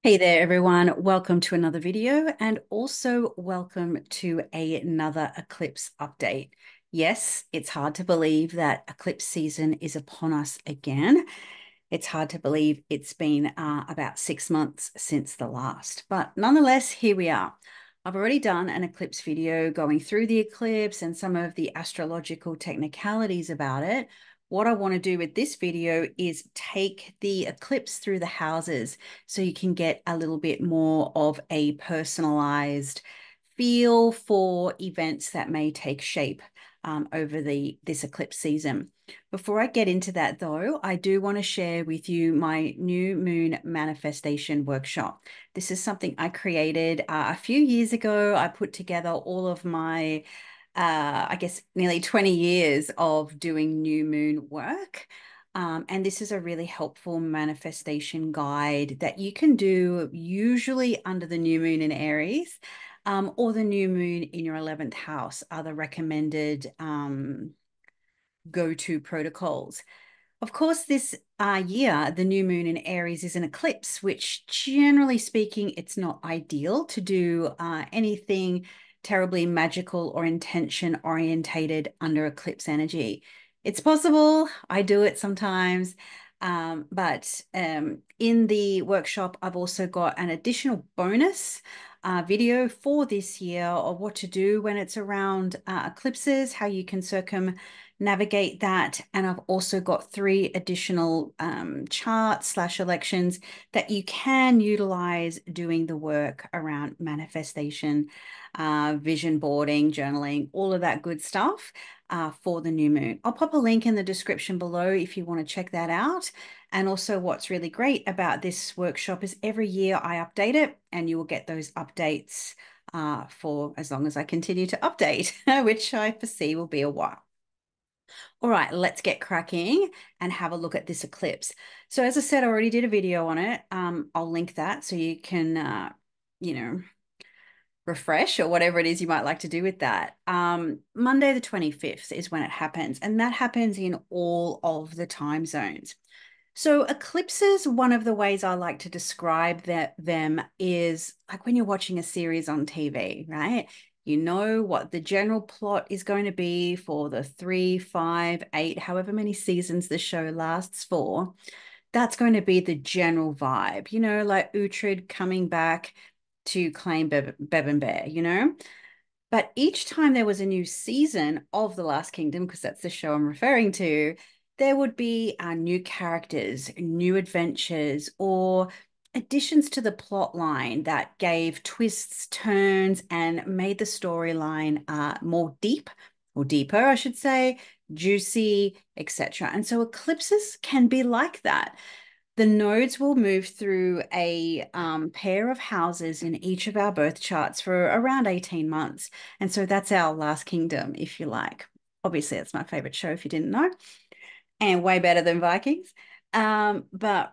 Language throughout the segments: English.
Hey there, everyone. Welcome to another video and also welcome to another eclipse update. Yes, it's hard to believe that eclipse season is upon us again. It's hard to believe it's been about 6 months since the last, but nonetheless, here we are. I've already done an eclipse video going through the eclipse and some of the astrological technicalities about it. What I want to do with this video is take the eclipse through the houses so you can get a little bit more of a personalized feel for events that may take shape over this eclipse season. Before I get into that, though, I do want to share with you my new moon manifestation workshop. This is something I created a few years ago. I put together all of my, I guess, nearly 20 years of doing new moon work. And this is a really helpful manifestation guide that you can do usually under the new moon in Aries, or the new moon in your 11th house are the recommended go-to protocols. Of course, this year, the new moon in Aries is an eclipse, which generally speaking, it's not ideal to do anything terribly magical or intention orientated under eclipse energy. It's possible, I do it sometimes, but in the workshop, I've also got an additional bonus video for this year of what to do when it's around eclipses, how you can circumnavigate that. And I've also got three additional charts/elections that you can utilize doing the work around manifestation, vision boarding, journaling, all of that good stuff for the new moon. I'll pop a link in the description below if you want to check that out. And also what's really great about this workshop is every year I update it and you will get those updates for as long as I continue to update, which I foresee will be a while. All right, let's get cracking and have a look at this eclipse. So as I said, I already did a video on it. I'll link that so you can, you know, refresh or whatever it is you might like to do with that. Monday the 25th is when it happens, and that happens in all of the time zones. So eclipses, one of the ways I like to describe them is like when you're watching a series on TV, right? You know what the general plot is going to be for the 3, 5, 8, however many seasons the show lasts for. That's going to be the general vibe, like Uhtred coming back to claim Bevan Bear, But each time there was a new season of The Last Kingdom, because that's the show I'm referring to, there would be new characters, new adventures, or additions to the plot line that gave twists, turns, and made the storyline more deep, or deeper, I should say, juicy, etc. And so eclipses can be like that. The nodes will move through a pair of houses in each of our birth charts for around 18 months. And so that's our last kingdom, if you like. Obviously, it's my favorite show if you didn't know, and way better than Vikings. But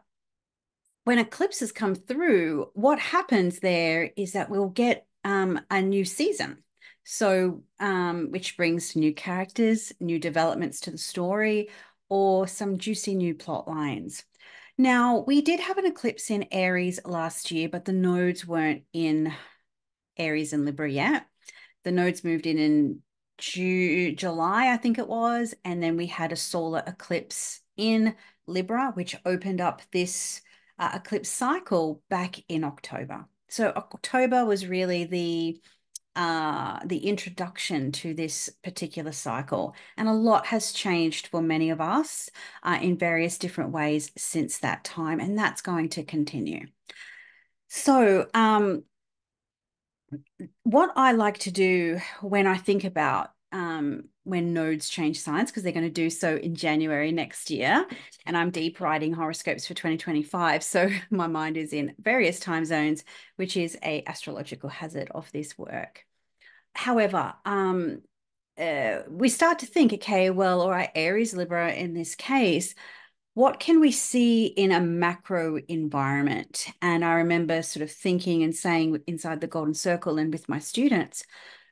when eclipses come through, what happens there is that we'll get a new season. So, which brings new characters, new developments to the story, or some juicy new plot lines. Now, we did have an eclipse in Aries last year, but the nodes weren't in Aries and Libra yet. The nodes moved in July, I think it was, and then we had a solar eclipse in Libra, which opened up this eclipse cycle back in October. So October was really the introduction to this particular cycle. And a lot has changed for many of us in various different ways since that time, and that's going to continue. So, what I like to do when I think about when nodes change signs, because they're going to do so in January next year, and I'm deep writing horoscopes for 2025. So my mind is in various time zones, which is a astrological hazard of this work. However, we start to think, okay, well, all right, Aries, Libra in this case, what can we see in a macro environment? And I remember sort of thinking and saying inside the golden circle and with my students,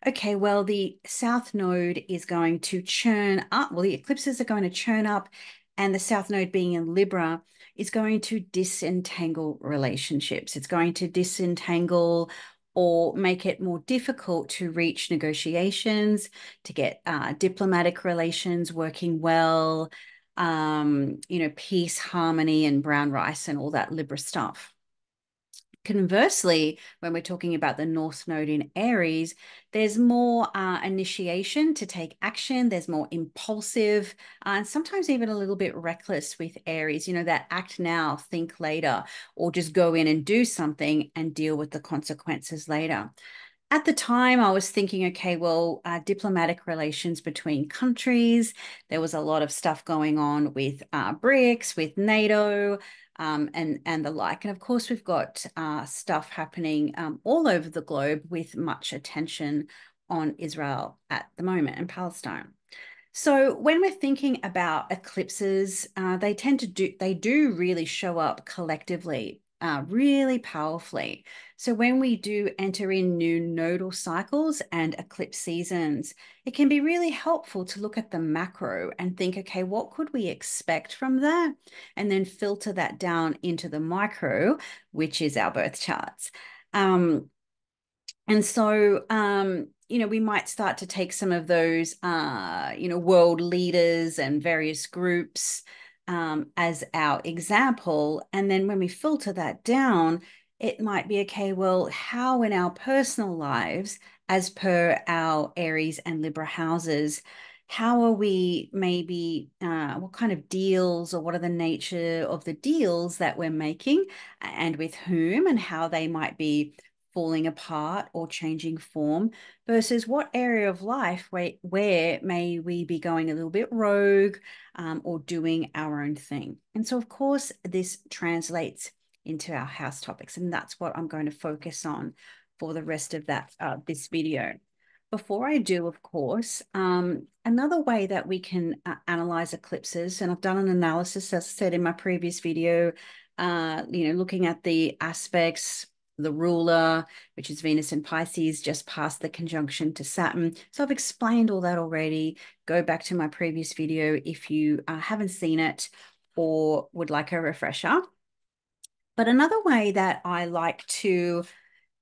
okay, well, the South Node is going to churn up. Well, the eclipses are going to churn up and the South Node being in Libra is going to disentangle relationships. It's going to disentangle or make it more difficult to reach negotiations, to get diplomatic relations working well, peace, harmony, and brown rice and all that Libra stuff. Conversely, when we're talking about the North Node in Aries, there's more initiation to take action. There's more impulsive and sometimes even a little bit reckless with Aries, that act now, think later, or just go in and do something and deal with the consequences later. At the time, I was thinking, okay, well, diplomatic relations between countries. There was a lot of stuff going on with BRICS, with NATO, and the like. And of course, we've got stuff happening all over the globe with much attention on Israel at the moment and Palestine. So when we're thinking about eclipses, they do really show up collectively, really powerfully. So when we do enter in new nodal cycles and eclipse seasons, it can be really helpful to look at the macro and think, okay, what could we expect from that? And then filter that down into the micro, which is our birth charts. And so, we might start to take some of those, world leaders and various groups as our example. And then when we filter that down, it might be, okay, well, how in our personal lives, as per our Aries and Libra houses, how are we maybe, what kind of deals or what are the nature of the deals that we're making and with whom and how they might be falling apart or changing form versus what area of life where may we be going a little bit rogue or doing our own thing. And so, of course, this translates into our house topics, and that's what I'm going to focus on for the rest of this video. Before I do, of course, another way that we can analyze eclipses, and I've done an analysis, as I said in my previous video, looking at the aspects, the ruler, which is Venus in Pisces, just past the conjunction to Saturn. So I've explained all that already. Go back to my previous video if you haven't seen it or would like a refresher. But another way that I like to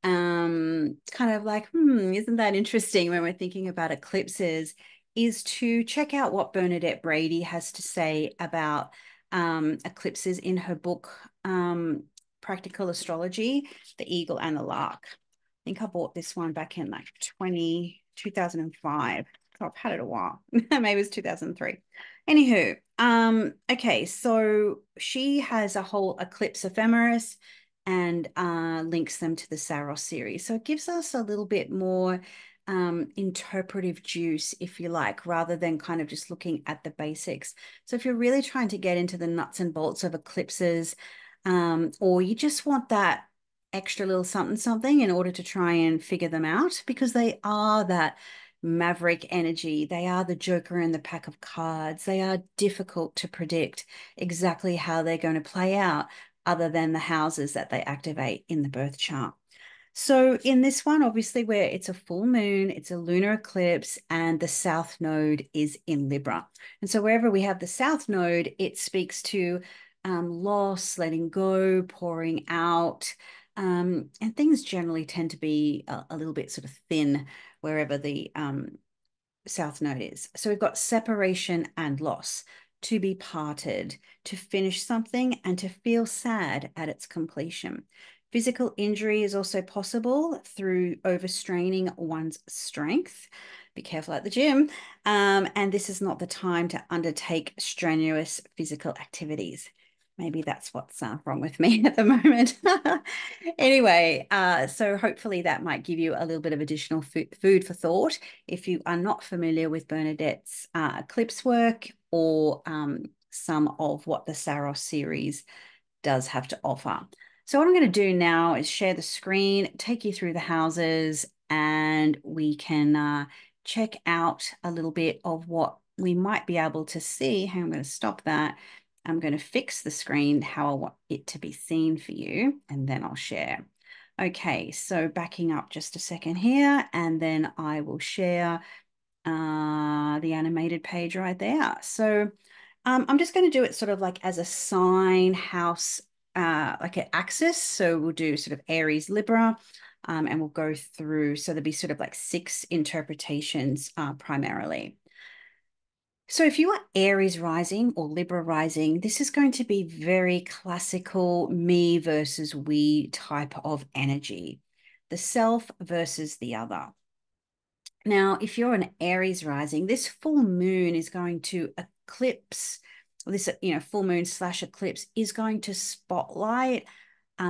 kind of like, isn't that interesting when we're thinking about eclipses, is to check out what Bernadette Brady has to say about eclipses in her book, Practical Astrology, The Eagle and the Lark. I think I bought this one back in like 2005. So I've had it a while. Maybe it was 2003. Anywho, okay, so she has a whole eclipse ephemeris and links them to the Saros series. So it gives us a little bit more interpretive juice, if you like, rather than kind of just looking at the basics. So if you're really trying to get into the nuts and bolts of eclipses, or you just want that extra little something in order to try and figure them out, because they are that maverick energy. They are the joker in the pack of cards. They are difficult to predict exactly how they're going to play out, other than the houses that they activate in the birth chart. So in this one, obviously, where it's a full moon, it's a lunar eclipse, and the South Node is in Libra. And so wherever we have the South Node, it speaks to loss, letting go, pouring out. And things generally tend to be a little bit sort of thin wherever the South Node is. So we've got separation and loss, to be parted, to finish something, and to feel sad at its completion. Physical injury is also possible through overstraining one's strength. Be careful at the gym. And this is not the time to undertake strenuous physical activities. Maybe that's what's wrong with me at the moment. Anyway, so hopefully that might give you a little bit of additional food for thought if you are not familiar with Bernadette's eclipse work or some of what the Saros series does have to offer. So what I'm going to do now is share the screen, take you through the houses, and we can check out a little bit of what we might be able to see. Hey, I'm going to stop that. I'm going to fix the screen how I want it to be seen for you, and then I'll share. Okay, so backing up just a second here, and then I will share the animated page right there. So I'm just going to do it sort of like as a sign house, like an axis. So we'll do sort of Aries, Libra, and we'll go through. So there'll be sort of like 6 interpretations primarily. So if you are Aries rising or Libra rising, this is going to be very classical me versus we type of energy, the self versus the other. Now, if you're an Aries rising, this full moon is going to eclipse, this, full moon slash eclipse is going to spotlight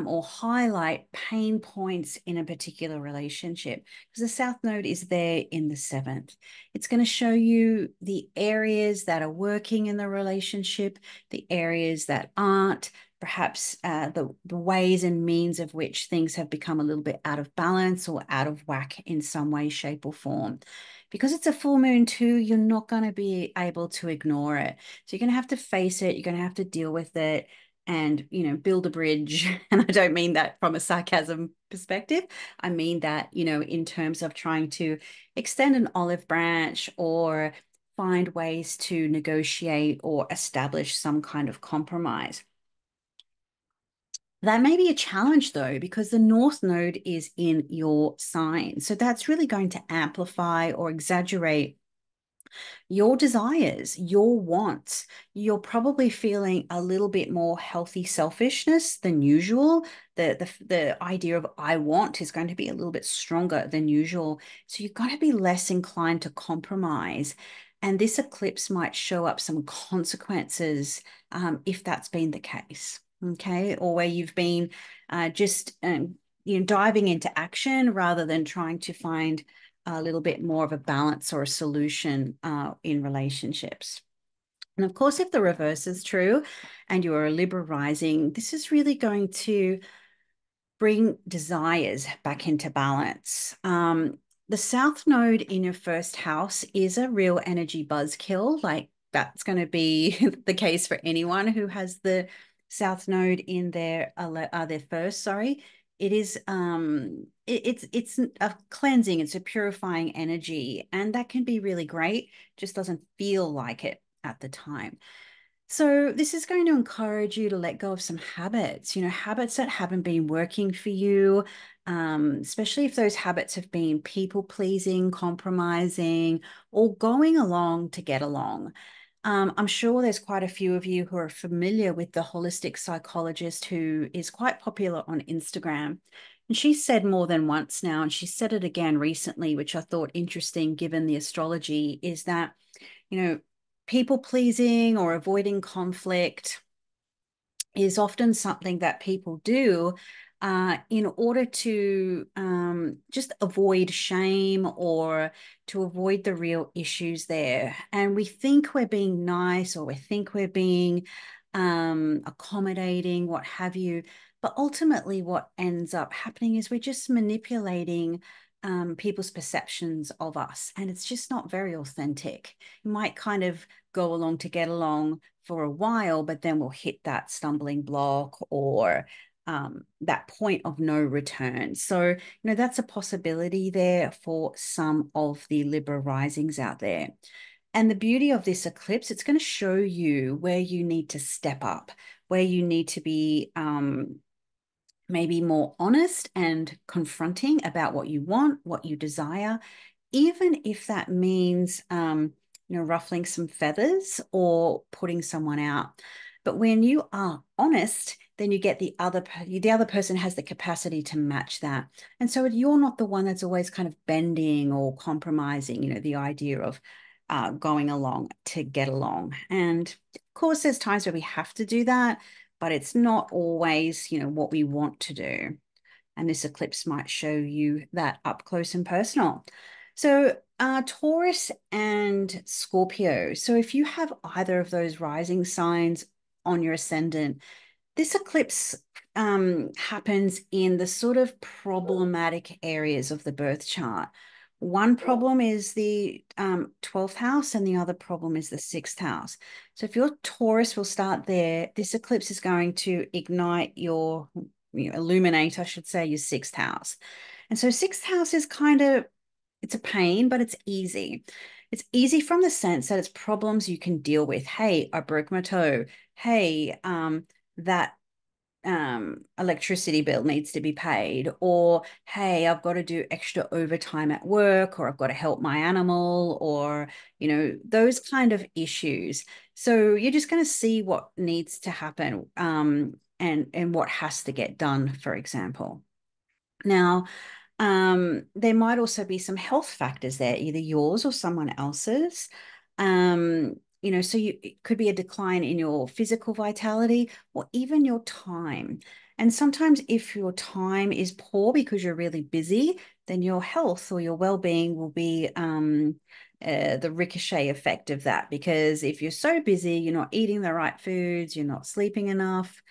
or highlight pain points in a particular relationship, because the South Node is there in the 7th. It's going to show you the areas that are working in the relationship, the areas that aren't, perhaps the ways and means of which things have become a little bit out of balance or out of whack in some way, shape, or form. Because it's a full moon too, you're not going to be able to ignore it. So you're going to have to face it, you're going to have to deal with it, and build a bridge. And I don't mean that from a sarcasm perspective. I mean that in terms of trying to extend an olive branch or find ways to negotiate or establish some kind of compromise. That may be a challenge though, because the North Node is in your sign. So that's really going to amplify or exaggerate your desires, your wants. You're probably feeling a little bit more healthy selfishness than usual. The idea of I want is going to be a little bit stronger than usual. So you've got to be less inclined to compromise. And this eclipse might show up some consequences if that's been the case. Okay. Or where you've been just diving into action rather than trying to find a little bit more of a balance or a solution in relationships. And of course, if the reverse is true and you are a Libra rising, this is really going to bring desires back into balance. The South Node in your first house is a real energy buzzkill. Like that's going to be the case for anyone who has the South Node in their first, sorry. It is it's a cleansing, it's a purifying energy, and that can be really great. Just doesn't feel like it at the time. So this is going to encourage you to let go of some habits, habits that haven't been working for you, especially if those habits have been people pleasing, compromising, or going along to get along. I'm sure there's quite a few of you who are familiar with the holistic psychologist who is quite popular on Instagram. And she said more than once now, and she said it again recently, which I thought interesting given the astrology, is that, you know, people pleasing or avoiding conflict is often something that people do in order to just avoid shame or to avoid the real issues there. And we think we're being nice or we think we're being accommodating, what have you. But ultimately, what ends up happening is we're just manipulating people's perceptions of us. And it's just not very authentic. You might kind of go along to get along for a while, but then we'll hit that stumbling block or that point of no return. So, that's a possibility there for some of the Libra risings out there. And the beauty of this eclipse, it's going to show you where you need to step up, where you need to be maybe more honest and confronting about what you want, what you desire, even if that means ruffling some feathers or putting someone out. But when you are honest, then you get the other person has the capacity to match that. And so you're not the one that's always kind of bending or compromising, the idea of going along to get along. And of course, there's times where we have to do that, but it's not always, what we want to do. And this eclipse might show you that up close and personal. So Taurus and Scorpio. So if you have either of those rising signs on your ascendant, this eclipse happens in the sort of problematic areas of the birth chart. One problem is the 12th house and the other problem is the 6th house. So if your Taurus will start there, this eclipse is going to ignite illuminate, I should say, your 6th house. And so 6th house is it's a pain, but it's easy. It's easy from the sense that it's problems you can deal with. Hey, I broke my toe. Hey, that electricity bill needs to be paid, or hey, I've got to do extra overtime at work, or I've got to help my animal, or those kind of issues. So you're just going to see what needs to happen, and what has to get done, for example. Now, there might also be some health factors there, either yours or someone else's. So it could be a decline in your physical vitality or even your time. And sometimes if your time is poor because you're really busy, then your health or your well-being will be the ricochet effect of that. Because if you're so busy, you're not eating the right foods, you're not sleeping enough,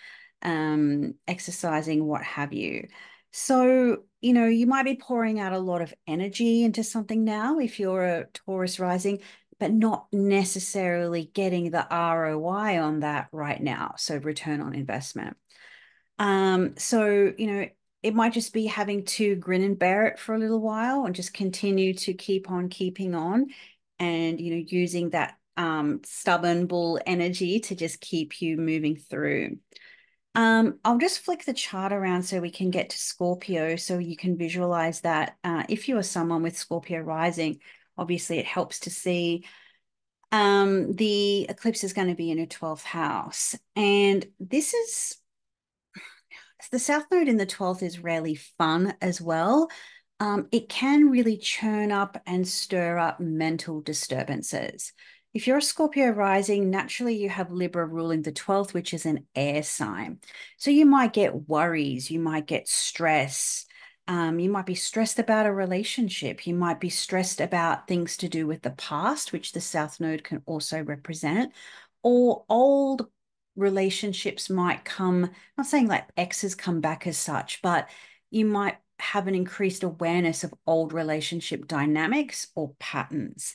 exercising, what have you. So, you might be pouring out a lot of energy into something now if you're a Taurus rising, but not necessarily getting the ROI on that right now. So, return on investment. So, it might just be having to grin and bear it for a little while and just continue to keep on keeping on and, using that stubborn bull energy to just keep you moving through. I'll just flick the chart around so we can get to Scorpio so you can visualize that. If you are someone with Scorpio rising, obviously it helps to see the eclipse is going to be in your 12th house. And this is the South Node in the 12th is rarely fun as well. It can really churn up and stir up mental disturbances. If you're a Scorpio rising, naturally you have Libra ruling the 12th, which is an air sign. So you might get worries, you might get stress. You might be stressed about a relationship. You might be stressed about things to do with the past, which the South Node can also represent, or old relationships might come. I'm not saying like exes come back as such, but you might have an increased awareness of old relationship dynamics or patterns.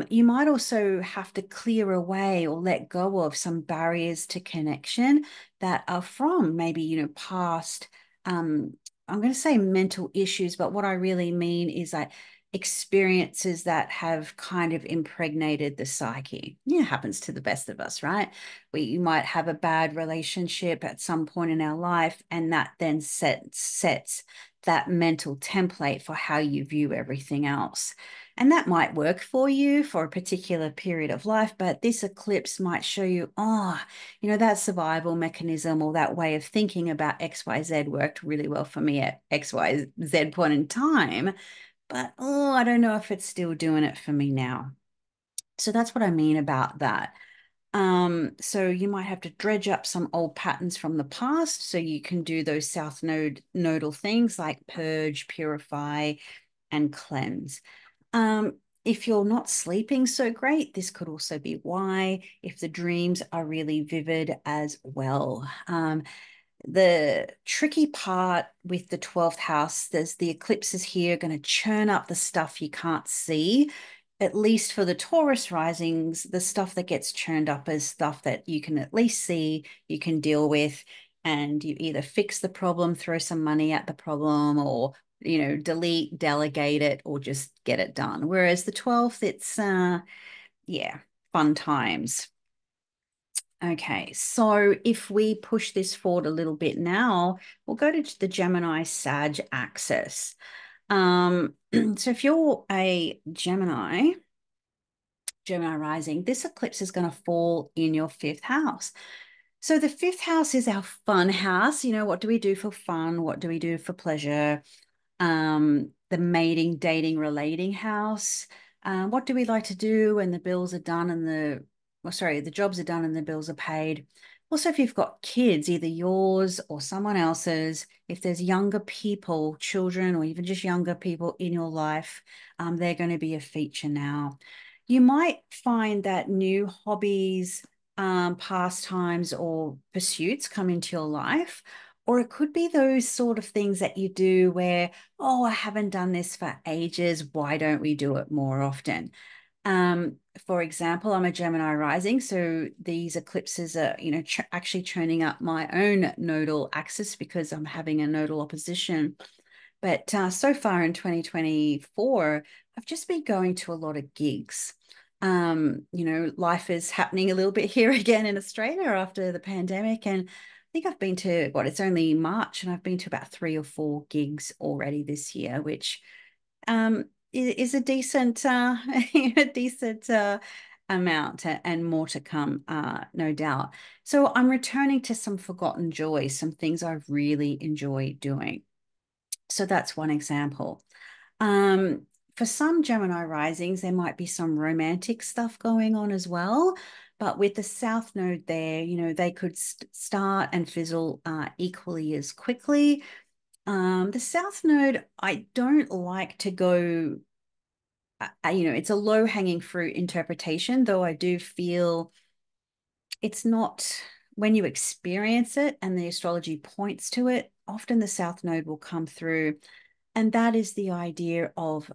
You might also have to clear away or let go of some barriers to connection that are from maybe, past, I'm going to say mental issues, but what I really mean is like experiences that have kind of impregnated the psyche. Yeah, it happens to the best of us, right? We might have a bad relationship at some point in our life, and that then sets that mental template for how you view everything else. And that might work for you for a particular period of life, but this eclipse might show you, that survival mechanism or that way of thinking about XYZ worked really well for me at XYZ point in time. But, I don't know if it's still doing it for me now. So that's what I mean about that. So you might have to dredge up some old patterns from the past so you can do those South nodal things like purge, purify, and cleanse. If you're not sleeping so great, this could also be why, if the dreams are really vivid as well. The tricky part with the 12th house, there's the eclipses here going to churn up the stuff you can't see. At least for the Taurus risings, the stuff that gets churned up is stuff that you can at least see, you can deal with, and you either fix the problem, throw some money at the problem, or delete, delegate it, or just get it done. Whereas the 12th, it's fun times. Okay, so if we push this forward a little bit now, we'll go to the Gemini Sag axis. So if you're a Gemini rising, this eclipse is going to fall in your 5th house. So the 5th house is our fun house. What do we do for fun? What do we do for pleasure? The mating, dating, relating house. What do we like to do when the bills are done and the jobs are done and the bills are paid? Also, if you've got kids, either yours or someone else's, if there's younger people, children, or even just younger people in your life, they're going to be a feature now. You might find that new hobbies, pastimes, or pursuits come into your life. Or it could be those sort of things that you do where, I haven't done this for ages. Why don't we do it more often? For example, I'm a Gemini rising, so these eclipses are, actually churning up my own nodal axis because I'm having a nodal opposition. But so far in 2024, I've just been going to a lot of gigs. Life is happening a little bit here again in Australia after the pandemic. And I think I've been to, it's only March, and I've been to about 3 or 4 gigs already this year, which is a decent, a decent amount, and more to come, no doubt. So I'm returning to some forgotten joys, some things I really enjoy doing. So that's one example. For some Gemini risings, there might be some romantic stuff going on as well. But with the South Node there, they could start and fizzle equally as quickly. The South Node, I don't like to go, it's a low hanging fruit interpretation, though I do feel it's not, when you experience it and the astrology points to it, often the South Node will come through. And that is the idea of,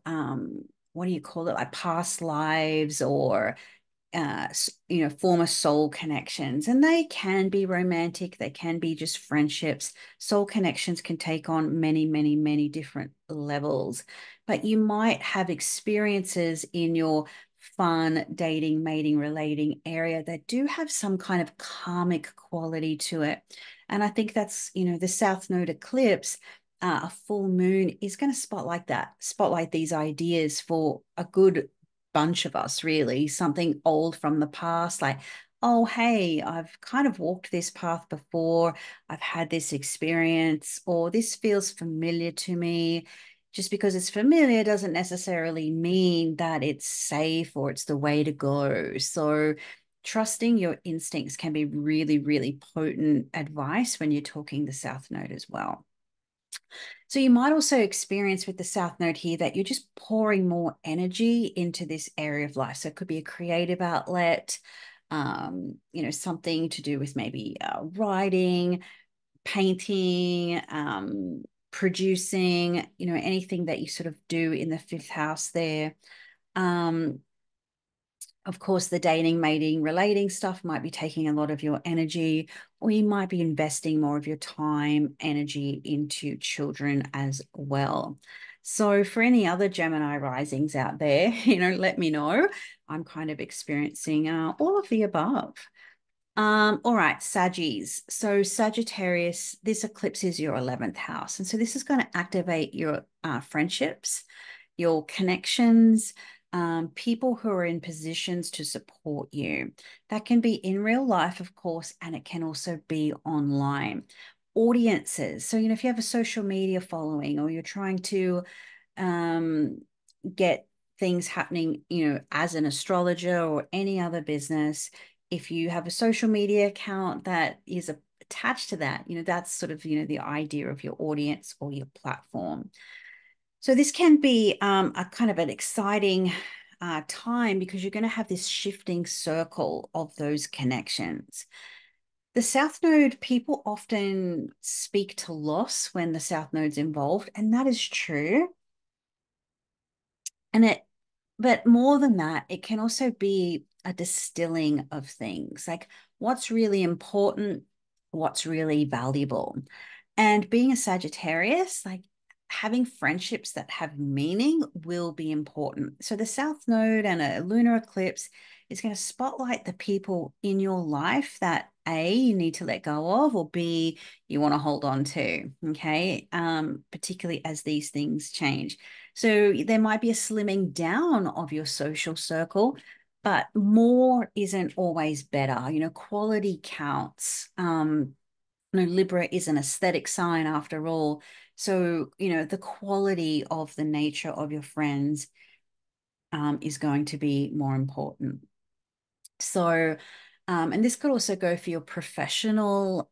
what do you call it? Like past lives, or former soul connections. And they can be romantic, they can be just friendships. Soul connections can take on many, many, many different levels. But you might have experiences in your fun dating, mating, relating area that do have some kind of karmic quality to it. And I think that's, the South Node eclipse, a full moon, is going to spotlight these ideas for a good bunch of us, really. Something old from the past, like, oh, hey, I've kind of walked this path before, I've had this experience, or this feels familiar to me. Just because it's familiar doesn't necessarily mean that it's safe or it's the way to go. So trusting your instincts can be really, really potent advice when you're talking the South Node as well. So you might also experience with the South Node here that you're just pouring more energy into this area of life. So it could be a creative outlet, something to do with maybe writing, painting, producing, anything that you sort of do in the fifth house there. Um, of course, the dating, mating, relating stuff might be taking a lot of your energy, or you might be investing more of your time, energy into children as well. So for any other Gemini risings out there, let me know. I'm kind of experiencing all of the above. All right, Saggies. So Sagittarius, this eclipse is your 11th house. And so this is going to activate your friendships, your connections, people who are in positions to support you. That can be in real life, of course, and it can also be online. Audiences. So, if you have a social media following, or you're trying to um, get things happening, as an astrologer or any other business, if you have a social media account that is attached to that, that's sort of, the idea of your audience or your platform. So this can be a kind of an exciting time, because you're going to have this shifting circle of those connections. The South Node, people often speak to loss when the South Node's involved, and that is true. But more than that, it can also be a distilling of things, like what's really important, what's really valuable. And being a Sagittarius, like, having friendships that have meaning will be important. So the South Node and a lunar eclipse is going to spotlight the people in your life that A, you need to let go of, or B, you want to hold on to, okay? Particularly as these things change. So there might be a slimming down of your social circle, but more isn't always better. Quality counts. Libra is an aesthetic sign after all. So, the quality of the nature of your friends is going to be more important. So, and this could also go for your professional,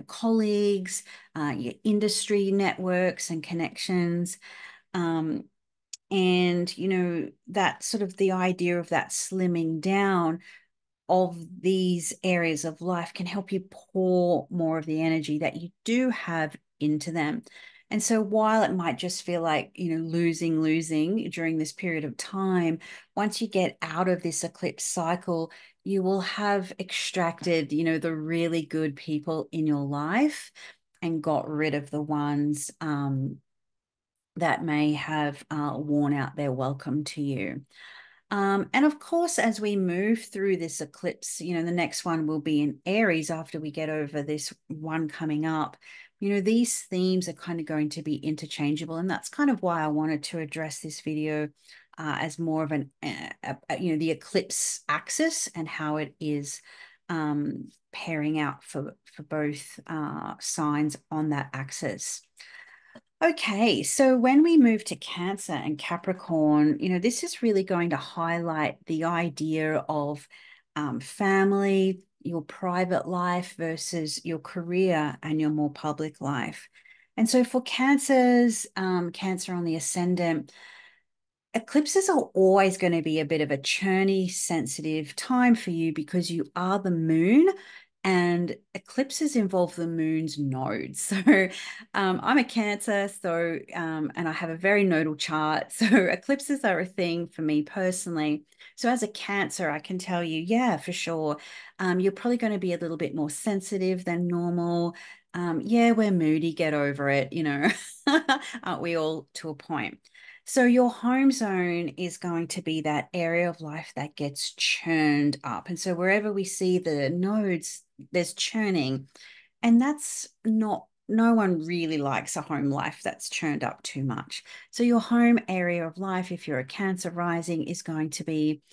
colleagues, your industry networks and connections. And, that sort of the idea of that slimming down of these areas of life can help you pour more of the energy that you do have into them. And so while it might just feel like, losing during this period of time, once you get out of this eclipse cycle, you will have extracted, the really good people in your life. and got rid of the ones that may have worn out their welcome to you. And of course, as we move through this eclipse, the next one will be in Aries after we get over this one coming up. These themes are kind of going to be interchangeable. And that's kind of why I wanted to address this video as more of the eclipse axis and how it is pairing out for both signs on that axis. Okay, so when we move to Cancer and Capricorn, this is really going to highlight the idea of family, your private life versus your career and your more public life. And so for Cancers, Cancer on the ascendant, eclipses are always going to be a bit of a churny, sensitive time for you because you are the moon and eclipses involve the moon's nodes. So I'm a Cancer, and I have a very nodal chart. So eclipses are a thing for me personally. So as a Cancer, I can tell you, yeah, for sure, you're probably going to be a little bit more sensitive than normal. Yeah, we're moody, get over it, aren't we all to a point? So your home zone is going to be that area of life that gets churned up. And so wherever we see the nodes, there's churning. And that's not, no one really likes a home life that's churned up too much. So your home area of life, if you're a Cancer rising, is going to be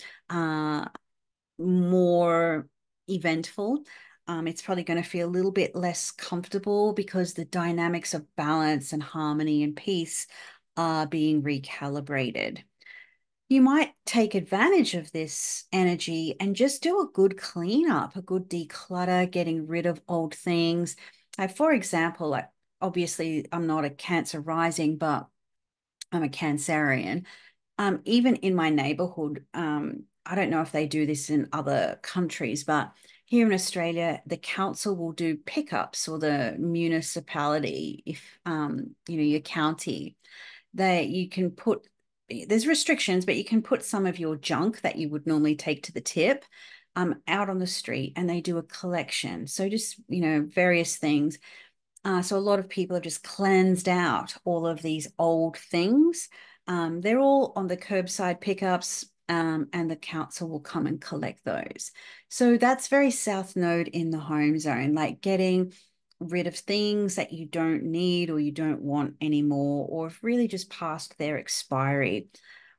more eventful. It's probably going to feel a little bit less comfortable because the dynamics of balance and harmony and peace are being recalibrated. You might take advantage of this energy and just do a good cleanup, a good declutter, getting rid of old things. For example, obviously I'm not a Cancer rising, but I'm a Cancerian. Even in my neighborhood, I don't know if they do this in other countries, but here in Australia, the council will do pickups, or the municipality, if your county, you can put, there's restrictions, but you can put some of your junk that you would normally take to the tip out on the street, and they do a collection. So just, various things. So a lot of people have just cleansed out all of these old things. They're all on the curbside pickups, and the council will come and collect those. So that's very south node in the home zone, like getting rid of things that you don't need or you don't want anymore, or have really just passed their expiry.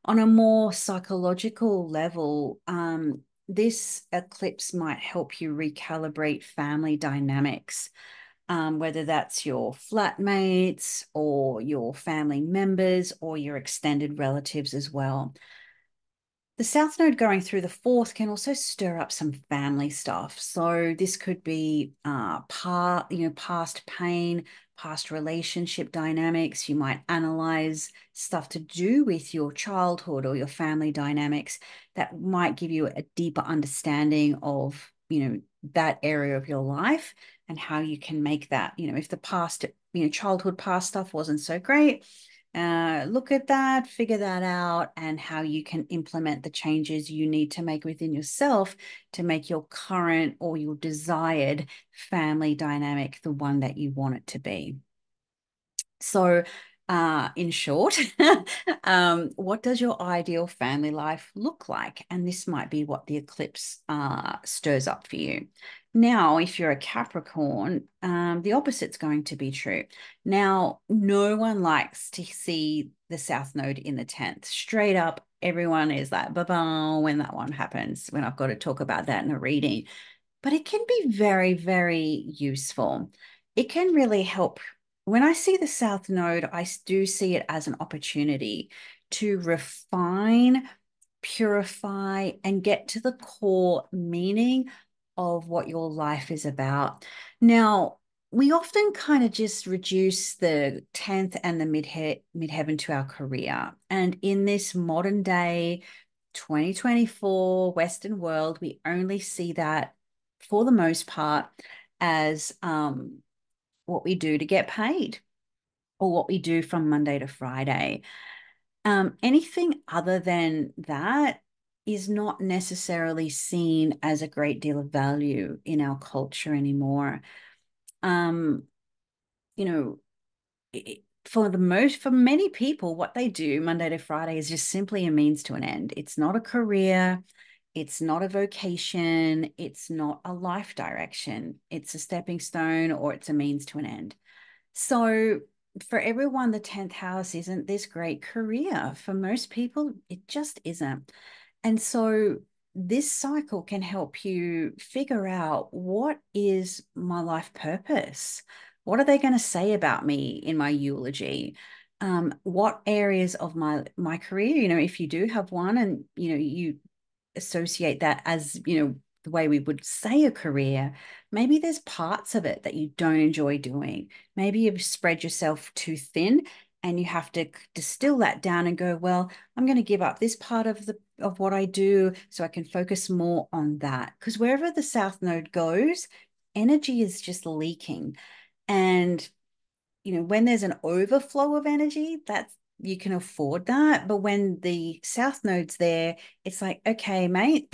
On a more psychological level, this eclipse might help you recalibrate family dynamics, whether that's your flatmates or your family members or your extended relatives as well. The South Node going through the fourth can also stir up some family stuff. So this could be past pain, past relationship dynamics. You might analyze stuff to do with your childhood or your family dynamics that might give you a deeper understanding of, that area of your life and how you can make that, if the past, childhood past stuff wasn't so great, look at that, figure that out, and how you can implement the changes you need to make within yourself to make your current or your desired family dynamic the one that you want it to be. So, in short, what does your ideal family life look like? And this might be what the eclipse stirs up for you. Now, if you're a Capricorn, the opposite's going to be true. Now, no one likes to see the South Node in the 10th. Straight up, everyone is like, ba-ba, when that one happens, when I've got to talk about that in a reading. But it can be very, very useful. It can really help. When I see the South Node, I do see it as an opportunity to refine, purify, and get to the core meaning of what your life is about. Now, we often kind of just reduce the 10th and the midheaven to our career. And in this modern day 2024 Western world, we only see that for the most part as what we do to get paid, or what we do from Monday to Friday. Anything other than that is not necessarily seen as a great deal of value in our culture anymore. you know, for many people, what they do Monday to Friday is just simply a means to an end. It's not a career, it's not a vocation, it's not a life direction. It's a stepping stone or it's a means to an end. So for everyone, the 10th house isn't this great career. For most people, it just isn't. And so this cycle can help you figure out, what is my life purpose? What are they going to say about me in my eulogy? What areas of my career, if you do have one, and you associate that as, the way we would say a career, maybe there's parts of it that you don't enjoy doing. Maybe you've spread yourself too thin and you have to distill that down and go, well, I'm going to give up this part of what I do so I can focus more on that. Because wherever the South Node goes, energy is just leaking. And when there's an overflow of energy, that's, you can afford that. But when the South Node's there, it's like, okay, mate,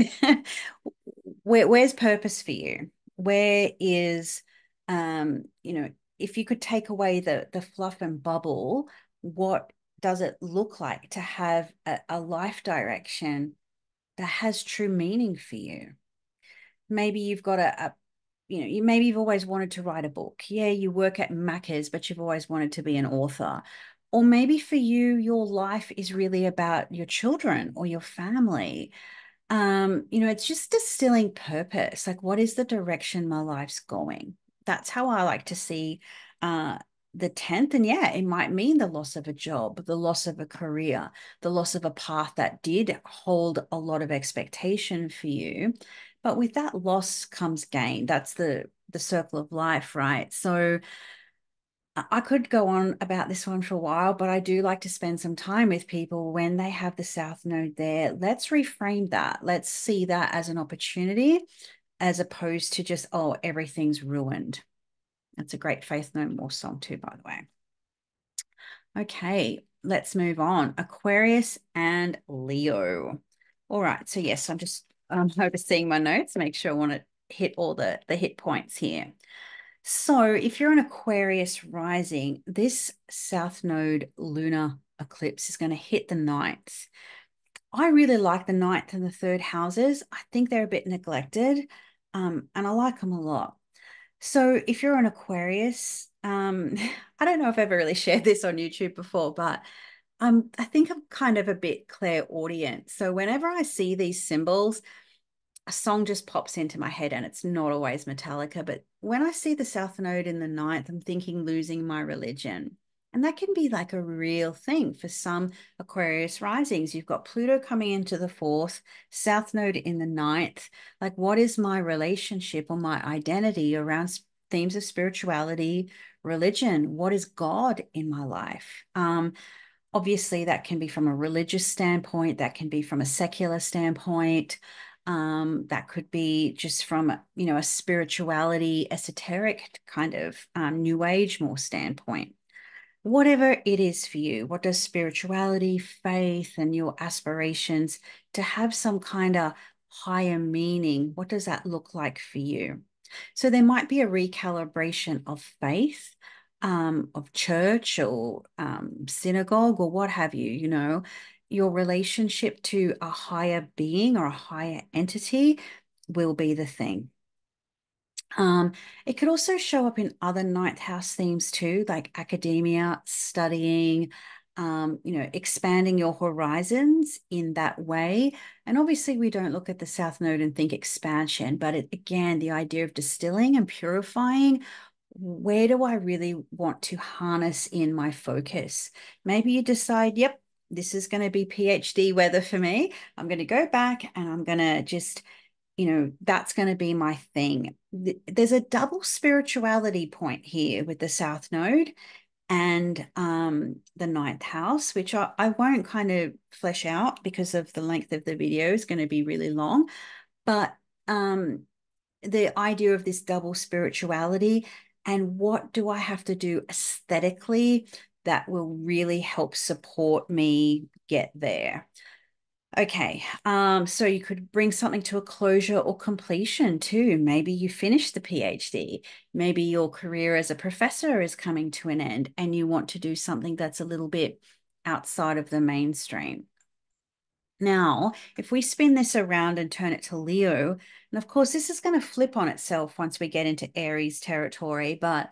where's purpose for you? Where is, if you could take away the fluff and bubble, what does it look like to have a life direction that has true meaning for you? Maybe you've got maybe you've always wanted to write a book. Yeah, you work at Macca's, but you've always wanted to be an author. Or maybe for you, your life is really about your children or your family. It's just distilling purpose. Like, what is the direction my life's going? That's how I like to see uh, the 10th. And yeah, it might mean the loss of a job, the loss of a career, the loss of a path that did hold a lot of expectation for you. But with that loss comes gain. That's the circle of life, right? So I could go on about this one for a while, but I do like to spend some time with people when they have the South Node there. Let's reframe that. Let's see that as an opportunity, as opposed to just, oh, everything's ruined. That's a great Faith No More song too, by the way. Okay, let's move on. Aquarius and Leo. All right, so yes, I'm just overseeing my notes, make sure I want to hit all the hit points here. So if you're an Aquarius rising, this South Node lunar eclipse is going to hit the ninth. I really like the ninth and the third houses. I think they're a bit neglected, and I like them a lot. So if you're an Aquarius, I don't know if I've ever really shared this on YouTube before, but I think I'm kind of a bit clairaudient. So whenever I see these symbols, a song just pops into my head, and it's not always Metallica. But when I see the South Node in the ninth, I'm thinking losing my religion. And that can be like a real thing for some Aquarius risings. You've got Pluto coming into the fourth, South Node in the ninth. Like, what is my relationship or my identity around themes of spirituality, religion? What is God in my life? Obviously, that can be from a religious standpoint, that can be from a secular standpoint. That could be just from, a spirituality, esoteric kind of new age more standpoint. Whatever it is for you, what does spirituality, faith, and your aspirations to have some kind of higher meaning, what does that look like for you? So there might be a recalibration of faith, of church or synagogue or what have you, your relationship to a higher being or a higher entity will be the thing. It could also show up in other ninth house themes too, like academia, studying, expanding your horizons in that way. And obviously, we don't look at the South Node and think expansion, but again, the idea of distilling and purifying. Where do I really want to harness in my focus? Maybe you decide, yep, this is going to be PhD weather for me. I'm going to go back and I'm going to just that's going to be my thing. There's a double spirituality point here with the South Node and the ninth house, which I won't kind of flesh out because of the length of the video is going to be really long. But the idea of this double spirituality and what do I have to do aesthetically that will really help support me get there. Okay, so you could bring something to a closure or completion too. Maybe you finished the PhD. Maybe your career as a professor is coming to an end and you want to do something that's a little bit outside of the mainstream. Now, if we spin this around and turn it to Leo, and of course, this is going to flip on itself once we get into Aries territory, but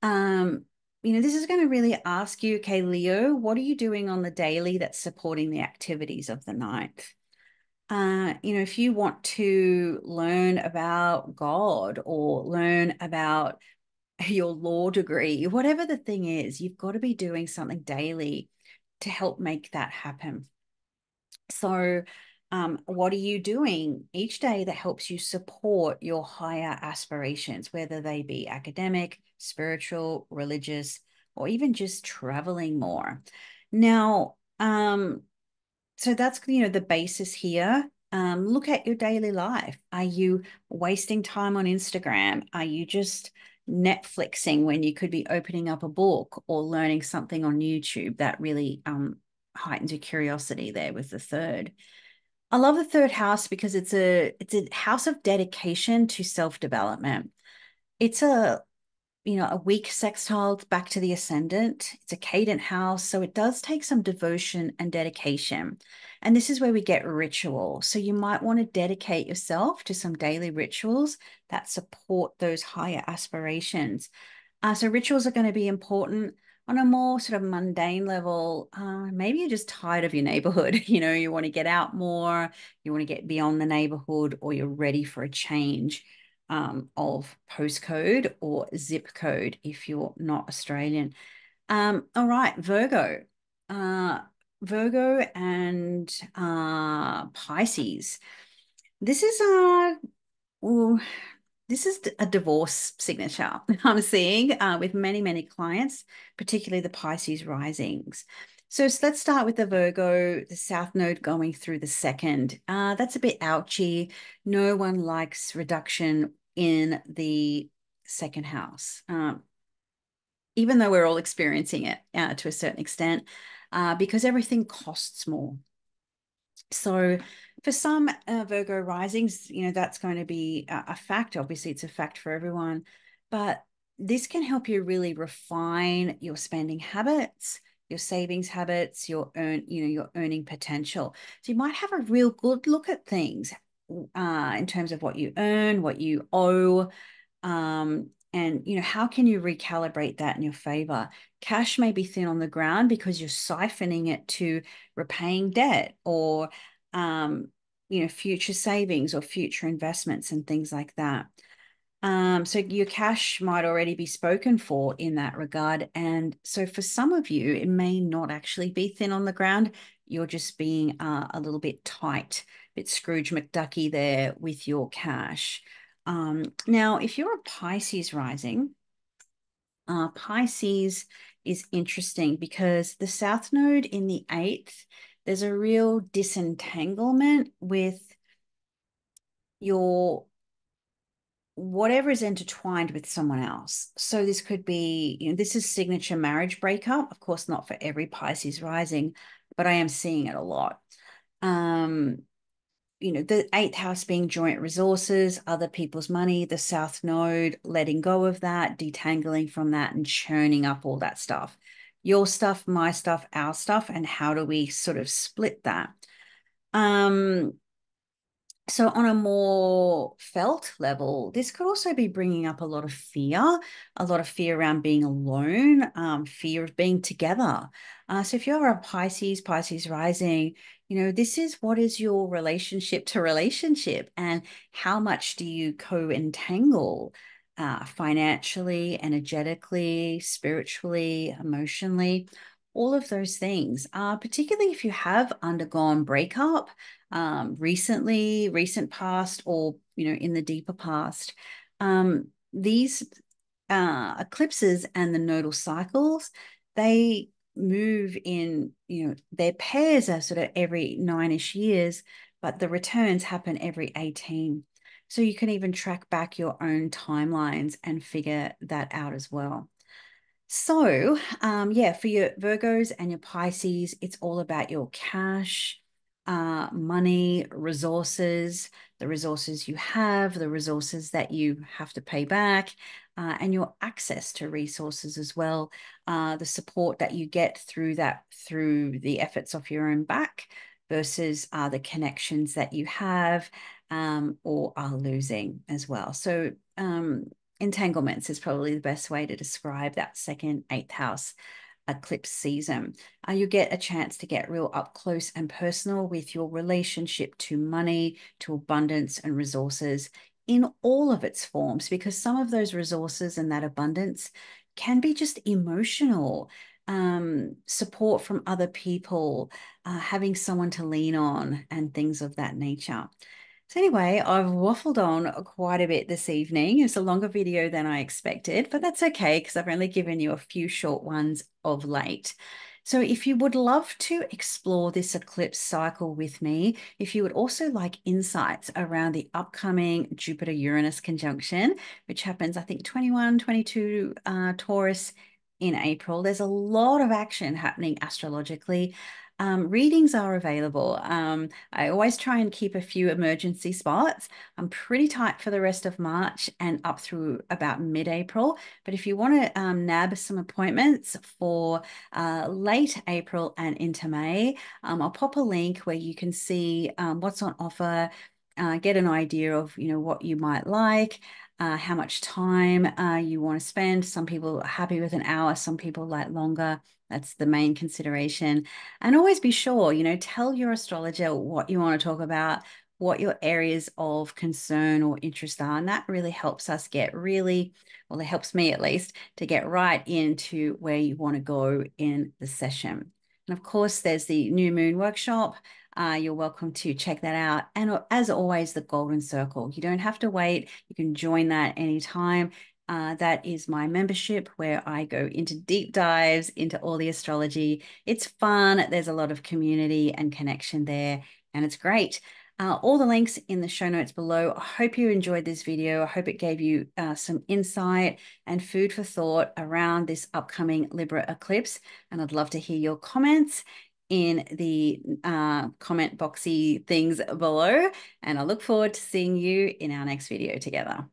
um, this is going to really ask you, okay, Leo, what are you doing on the daily that's supporting the activities of the ninth? If you want to learn about God or learn about your law degree, whatever the thing is, you've got to be doing something daily to help make that happen. So, what are you doing each day that helps you support your higher aspirations, whether they be academic, spiritual, religious, or even just traveling more? Now, so that's the basis here. Look at your daily life. Are you wasting time on Instagram? Are you just Netflixing when you could be opening up a book or learning something on YouTube? That really heightens your curiosity there with the third. I love the third house because it's a house of dedication to self-development. It's a weak sextile back to the ascendant. It's a cadent house, so it does take some devotion and dedication. And this is where we get ritual. So you might want to dedicate yourself to some daily rituals that support those higher aspirations. So rituals are going to be important on a more sort of mundane level. Maybe you're just tired of your neighborhood. You want to get out more, you want to get beyond the neighborhood, or you're ready for a change of postcode or zip code if you're not Australian. All right, Virgo. Uh, Virgo and Pisces. This is ooh, this is a divorce signature I'm seeing with many, many clients, particularly the Pisces risings. So let's start with the Virgo, the South Node going through the second. That's a bit ouchy. No one likes reduction in the second house, even though we're all experiencing it to a certain extent, because everything costs more. So for some Virgo risings, that's going to be a fact. Obviously, it's a fact for everyone, but this can help you really refine your spending habits, your savings habits, your earning potential. So you might have a real good look at things in terms of what you earn, what you owe, and how can you recalibrate that in your favor? Cash may be thin on the ground because you're siphoning it to repaying debt or future savings or future investments and things like that. So your cash might already be spoken for in that regard. And so for some of you, it may not actually be thin on the ground. You're just being a little bit tight, a bit Scrooge McDucky there with your cash. Now, if you're a Pisces rising, Pisces is interesting because the South Node in the eighth, there's a real disentanglement with your whatever is intertwined with someone else. So this could be, this is signature marriage breakup. Of course, not for every Pisces rising, but I am seeing it a lot. Um, the eighth house being joint resources, other people's money, the South Node, letting go of that, detangling from that, and churning up all that stuff. Your stuff, my stuff, our stuff, and how do we sort of split that? Um, so on a more felt level, this could also be bringing up a lot of fear around being alone, fear of being together. So if you're a Pisces rising, this is what is your relationship to relationship and how much do you co-entangle financially, energetically, spiritually, emotionally, all of those things, particularly if you have undergone breakup recently, recent past, or in the deeper past. These eclipses and the nodal cycles, they move in, their pairs are sort of every 9-ish years, but the returns happen every 18. So you can even track back your own timelines and figure that out as well. So, yeah, for your Virgos and your Pisces, it's all about your cash, money, resources, the resources you have, the resources that you have to pay back, and your access to resources as well, the support that you get through the efforts of your own back versus the connections that you have or are losing as well. So entanglements is probably the best way to describe that second eighth house eclipse season. You get a chance to get real up close and personal with your relationship to money, to abundance and resources in all of its forms, because some of those resources and that abundance can be just emotional, support from other people, having someone to lean on, and things of that nature. So anyway, I've waffled on quite a bit this evening. It's a longer video than I expected, but that's okay because I've only given you a few short ones of late. So if you would love to explore this eclipse cycle with me, if you would also like insights around the upcoming Jupiter-Uranus conjunction, which happens, I think, 21, 22 Taurus in April, there's a lot of action happening astrologically. Readings are available. I always try and keep a few emergency spots. I'm pretty tight for the rest of March and up through about mid-April. But if you want to nab some appointments for late April and into May, I'll pop a link where you can see what's on offer, get an idea of what you might like. How much time you want to spend. Some people are happy with an hour, some people like longer. That's the main consideration. And always be sure, tell your astrologer what you want to talk about, what your areas of concern or interest are. And that really helps us get well, it helps me at least, to get right into where you want to go in the session. And of course, there's the new moon workshop. You're welcome to check that out. And as always, the golden circle. You don't have to wait. You can join that anytime. That is my membership where I go into deep dives into all the astrology. It's fun. There's a lot of community and connection there, and it's great. All the links in the show notes below. I hope you enjoyed this video. I hope it gave you some insight and food for thought around this upcoming Libra eclipse. And I'd love to hear your comments in the comment boxy things below. And I look forward to seeing you in our next video together.